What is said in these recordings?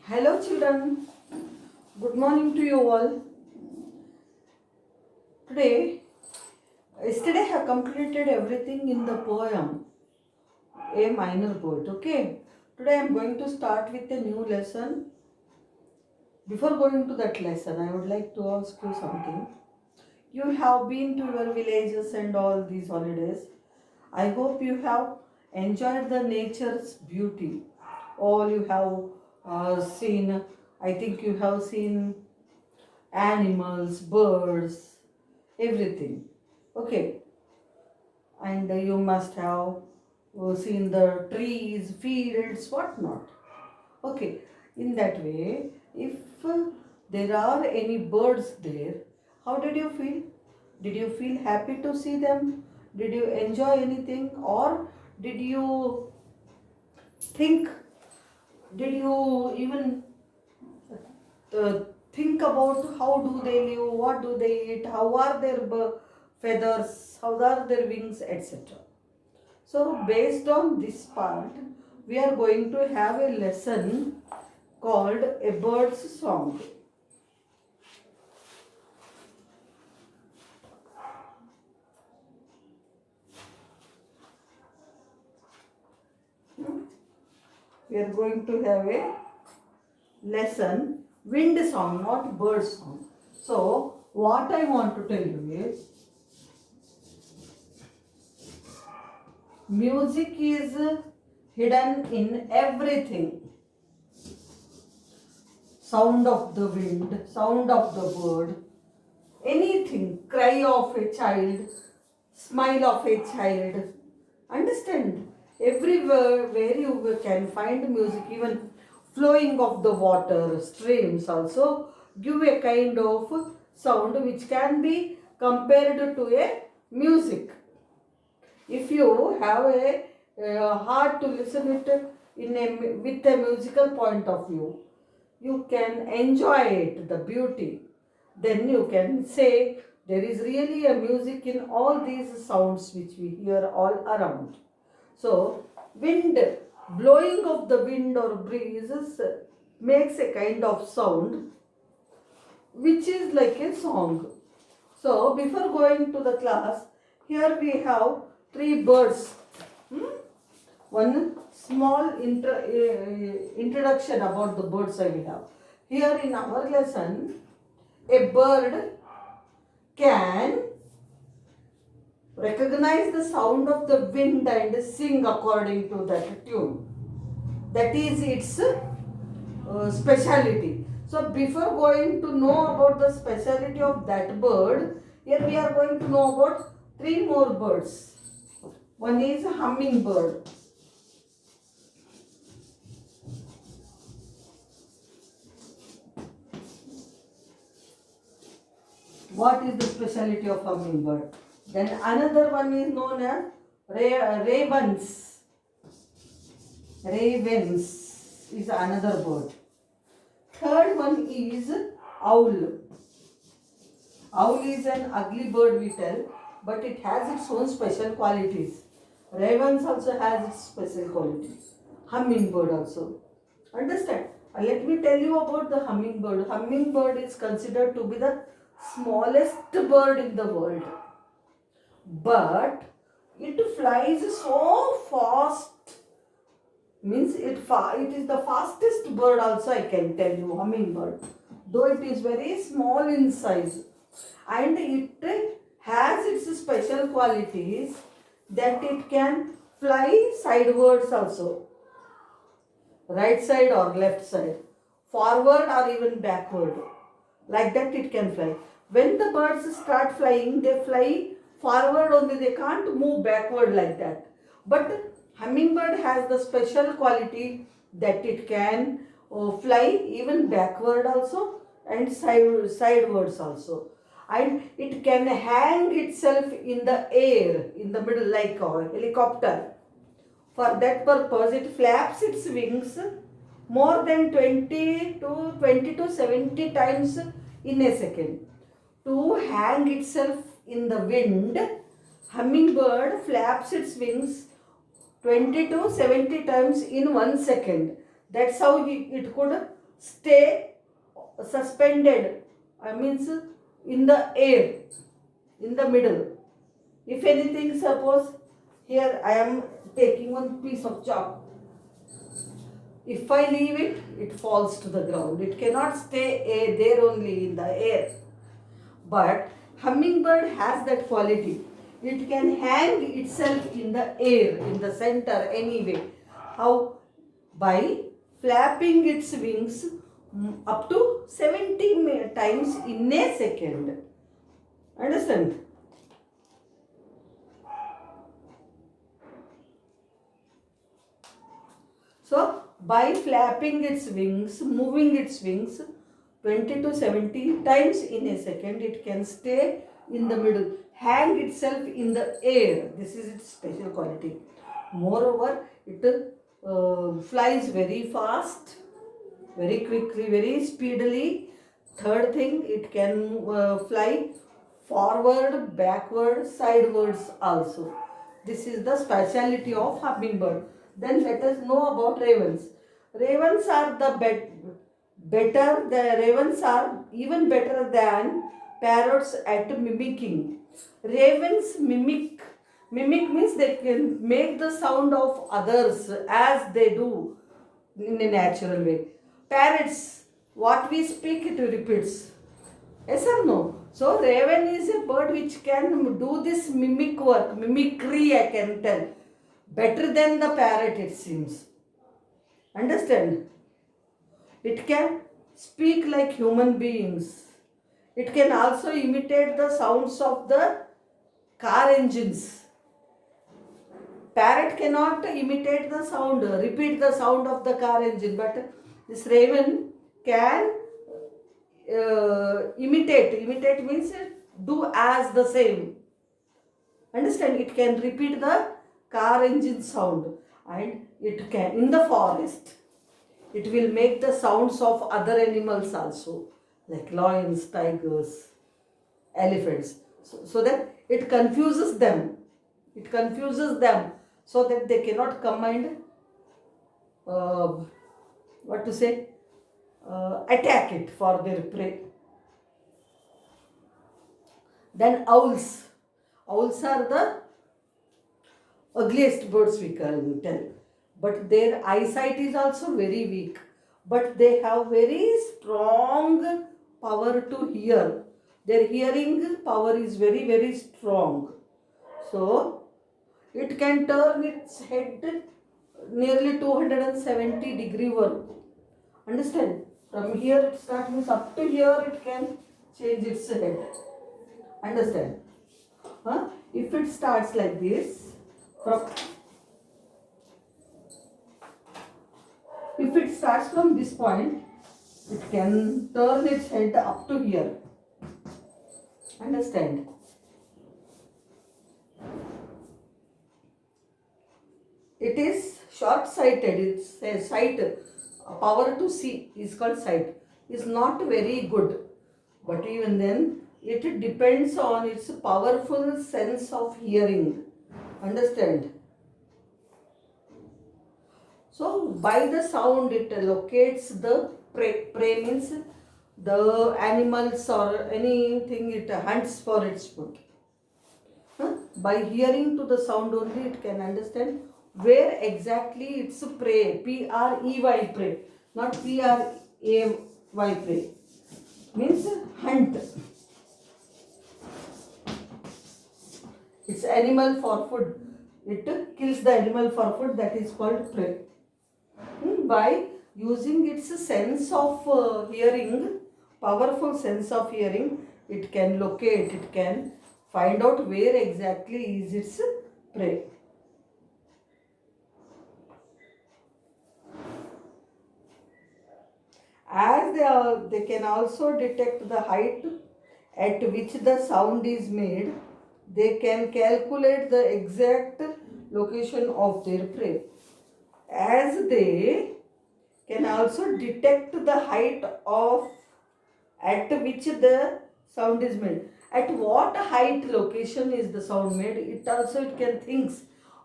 Hello children, good morning to you all. Yesterday I have completed everything in the poem A Minor Poet. Okay, today I am going to start with a new lesson. Before going to that lesson, I would like to ask you something. You have been to your villages and all these holidays. I hope you have enjoyed the nature's beauty. All you have seen, I think you have seen animals, birds, everything. Okay, and you must have seen the trees, fields, whatnot. Okay, in that way, if there are any birds there, how did you feel? Did you feel happy to see them? Did you enjoy anything, or did you think? Did you even uh, think about how do they live, what do they eat, how are their feathers, how are their wings, etc. So based on this part, we are going to have a lesson called A Bird's Song. We are going to have a lesson, wind song, not bird song. So what I want to tell you is, music is hidden in everything. Sound of the wind, sound of the bird, anything, cry of a child, smile of a child. Understand? Everywhere where you can find music, even flowing of the water, streams also give a kind of sound which can be compared to a music. If you have a heart to listen it in a with a musical point of view, you can enjoy it, the beauty. Then you can say there is really a music in all these sounds which we hear all around. So, wind, blowing of the wind or breezes makes a kind of sound which is like a song. So, before going to the class, here we have three birds. One small introduction about the birds I will have. Here in our lesson, a bird can recognize the sound of the wind and sing according to that tune. That is its speciality. So before going to know about the speciality of that bird, here we are going to know about three more birds. One is a hummingbird. What is the speciality of hummingbird? Then another one is known as ravens. Ravens is another bird. Third one is owl. Owl is an ugly bird we tell, but it has its own special qualities. Ravens also has its special qualities. Hummingbird also. Understand? Let me tell you about the hummingbird. Hummingbird is considered to be the smallest bird in the world. But it flies so fast, means it is the fastest bird also, I can tell you, hummingbird, though it is very small in size, and it has its special qualities that it can fly sidewards also, right side or left side, forward or even backward, like that it can fly. When the birds start flying, they fly forward only, they can't move backward like that. But hummingbird has the special quality that it can fly even backward also and sidewards also, and it can hang itself in the air in the middle like a helicopter. For that purpose, it flaps its wings more than 20 to 70 times in a second. To hang itself in the wind, hummingbird flaps its wings 20 to 70 times in 1 second. That's how it could stay suspended, means in the air, in the middle. If anything, suppose here I am taking one piece of chalk. If I leave it, it falls to the ground. It cannot stay there only in the air. But hummingbird has that quality. It can hang itself in the air, in the center anyway. How? By flapping its wings up to 70 times in a second. Understand? So, by flapping its wings, moving its wings 20 to 70 times in a second, it can stay in the middle, hang itself in the air. This is its special quality. Moreover, it flies very fast, very quickly, very speedily. Third thing, it can fly forward, backward, sidewards also. This is the speciality of hummingbird. Then let us know about ravens. Ravens are better. The ravens are even better than parrots at mimicking. Ravens mimic. Mimic means they can make the sound of others as they do in a natural way. Parrots, what we speak, it repeats. Yes or no? So raven is a bird which can do this mimic work, mimicry I can tell. Better than the parrot it seems. Understand? It can speak like human beings. It can also imitate the sounds of the car engines. Parrot cannot imitate the sound, repeat the sound of the car engine, but this raven can imitate. Imitate means do as the same. Understand? It can repeat the car engine sound, and it can, in the forest, it will make the sounds of other animals also, like lions, tigers, elephants, so that it confuses them. It confuses them so that they cannot come and attack it for their prey. Then owls. Owls are the ugliest birds we can tell, but their eyesight is also very weak, but they have very strong power to hear. Their hearing power is very, very strong. So it can turn its head nearly 270-degree work. Understand? From here it starts, means up to here it can change its head. Understand? If it starts like this, if it starts from this point, it can turn its head up to here. Understand? It is short-sighted. It's a sight, power to see is called sight. Is not very good, but even then, it depends on its powerful sense of hearing. Understand? So by the sound it locates the prey. Prey means the animals or anything it hunts for its food. By hearing to the sound only it can understand where exactly its prey. P-R-E-Y prey, not P-R-A-Y prey. Means hunt. It's animal for food. It kills the animal for food, that is called prey. By using its sense of hearing, powerful sense of hearing, it can locate, it can find out where exactly is its prey. As they can also detect the height at which the sound is made, they can calculate the exact location of their prey. As they can also detect the height of at which the sound is made. At what height location is the sound made, it can think.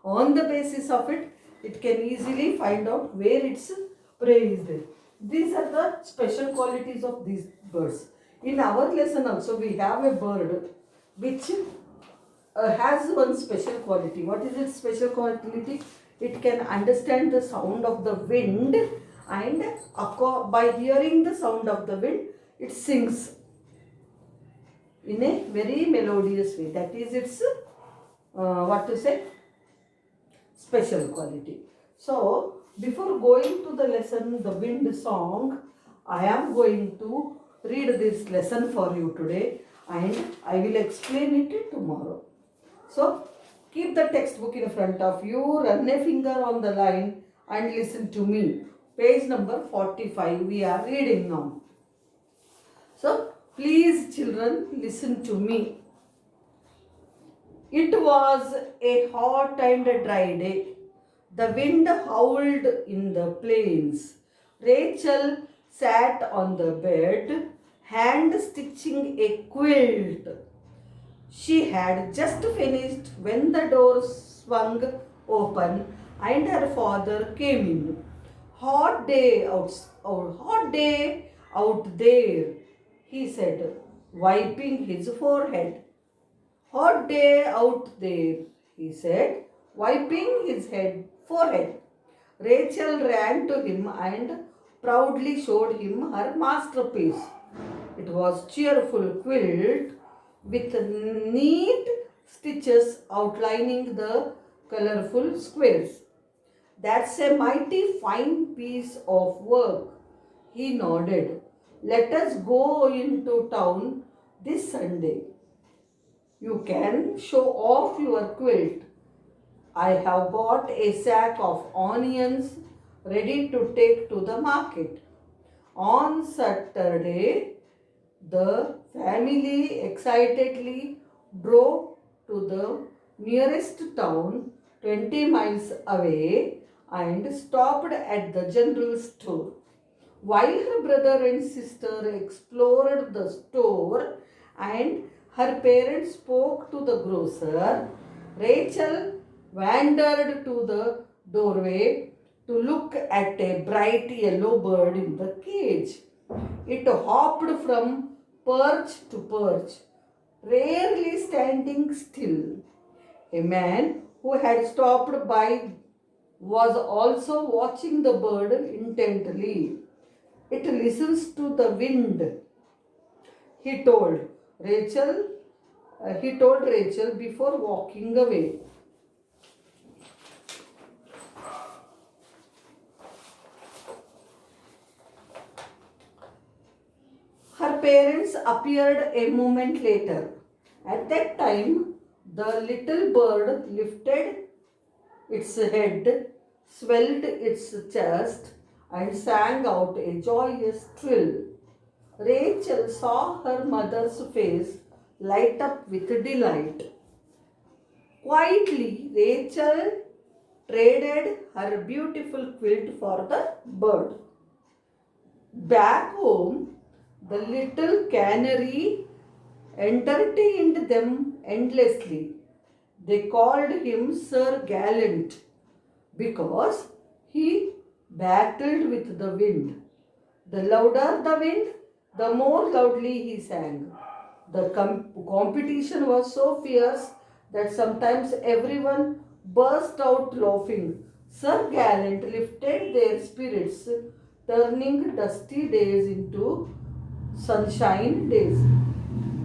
On the basis of it, it can easily find out where its prey is there. These are the special qualities of these birds. In our lesson also we have a bird which has one special quality. What is its special quality? It can understand the sound of the wind, and by hearing the sound of the wind, it sings in a very melodious way. That is its what to say, special quality. So before going to the lesson, the wind song, I am going to read this lesson for you today, and I will explain it tomorrow. So keep the textbook in front of you, run a finger on the line and listen to me. Page number 45 we are reading now. So please children, listen to me. It was a hot and dry day. The wind howled in the plains. Rachel sat on the bed, hand stitching a quilt. She had just finished when the door swung open and her father came in. Hot day out there, he said, wiping his forehead. Hot day out there, he said, wiping his forehead. Rachel ran to him and proudly showed him her masterpiece. It was cheerful quilt with neat stitches outlining the colorful squares. That's a mighty fine piece of work, he nodded. Let us go into town this Sunday. You can show off your quilt. I have got a sack of onions ready to take to the market. On Saturday, the family excitedly drove to the nearest town 20 miles away and stopped at the general store. While her brother and sister explored the store and her parents spoke to the grocer, Rachel wandered to the doorway to look at a bright yellow bird in the cage. It hopped from perch to perch, rarely standing still. A man who had stopped by was also watching the bird intently. It listens to the wind, he told Rachel. He told Rachel before walking away. Her parents appeared a moment later. At that time, the little bird lifted its head, swelled its chest, and sang out a joyous trill. Rachel saw her mother's face light up with delight. Quietly, Rachel traded her beautiful quilt for the bird. Back home, the little canary entertained them endlessly. They called him Sir Gallant because he battled with the wind. The louder the wind, the more loudly he sang. The competition was so fierce that sometimes everyone burst out laughing. Sir Gallant lifted their spirits, turning dusty days into sunshine days.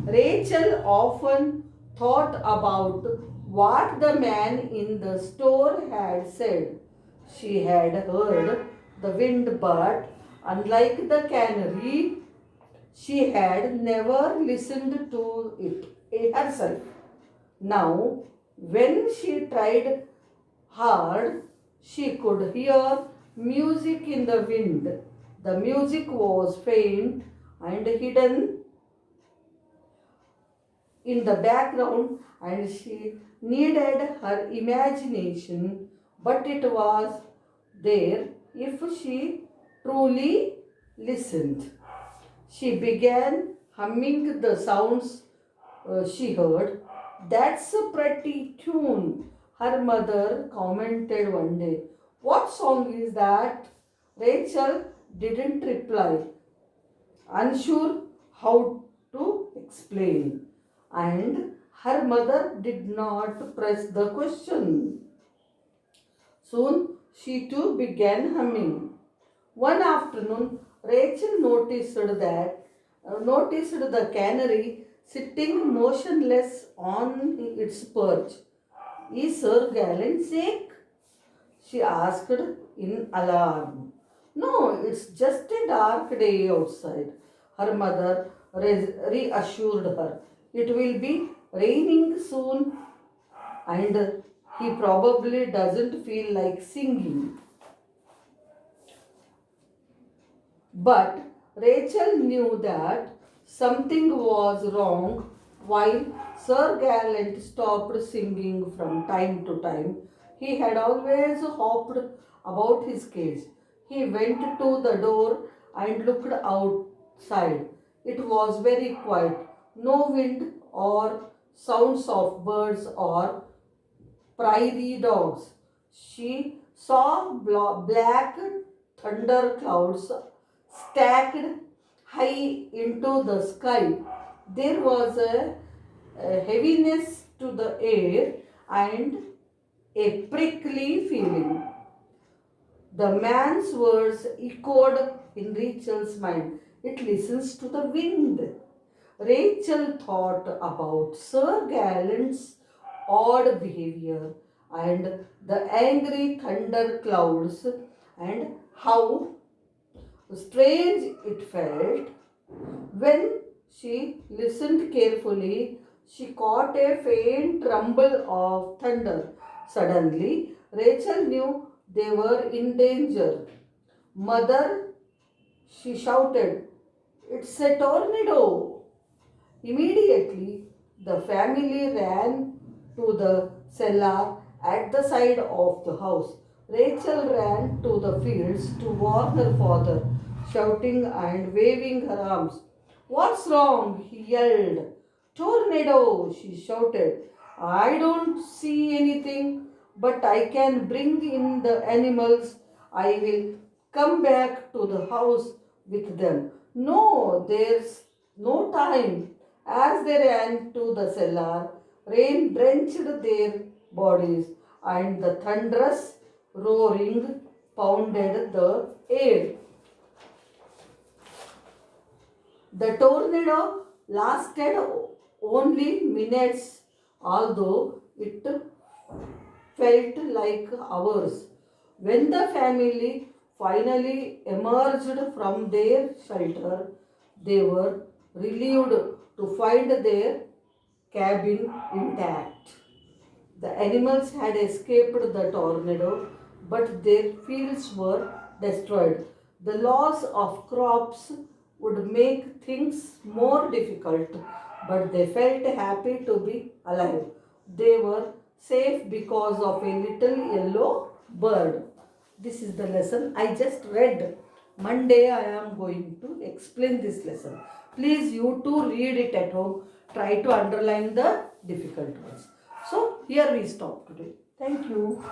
Rachel often thought about what the man in the store had said. She had heard the wind, but unlike the canary, she had never listened to it herself. Now, when she tried hard, she could hear music in the wind. The music was faint and hidden in the background, and she needed her imagination, but it was there if she truly listened. She began humming the sounds she heard. That's a pretty tune, her mother commented one day. What song is that? Rachel didn't reply, unsure how to explain, and her mother did not press the question. Soon she too began humming. One afternoon, Rachel noticed the canary sitting motionless on its perch. Is Sir Gallant sick? She asked in alarm. No, it's just a dark day outside. Her mother reassured her. It will be raining soon and he probably doesn't feel like singing. But Rachel knew that something was wrong while Sir Gallant stopped singing from time to time. He had always hopped about his cage. He went to the door and looked outside. It was very quiet. No wind or sounds of birds or prairie dogs. She saw black thunder clouds stacked high into the sky. There was a heaviness to the air and a prickly feeling. The man's words echoed in Rachel's mind. It listens to the wind. Rachel thought about Sir Gallant's odd behavior and the angry thunder clouds and how strange it felt. When she listened carefully, she caught a faint rumble of thunder. Suddenly, Rachel knew they were in danger. Mother, she shouted, it's a tornado! Immediately, the family ran to the cellar at the side of the house. Rachel ran to the fields to warn her father, shouting and waving her arms. What's wrong? He yelled. Tornado, she shouted. I don't see anything, but I can bring in the animals. I will come back to the house with them. No, there's no time. As they ran to the cellar, rain drenched their bodies and the thunderous roaring pounded the air. The tornado lasted only minutes, although it felt like hours. When the family finally emerged from their shelter, they were relieved to find their cabin intact. The animals had escaped the tornado, but their fields were destroyed. The loss of crops would make things more difficult, but they felt happy to be alive. They were safe because of a little yellow bird. This is the lesson I just read. Monday I am going to explain this lesson. Please you too read it at home. Try to underline the difficult words. So here we stop today. Thank you.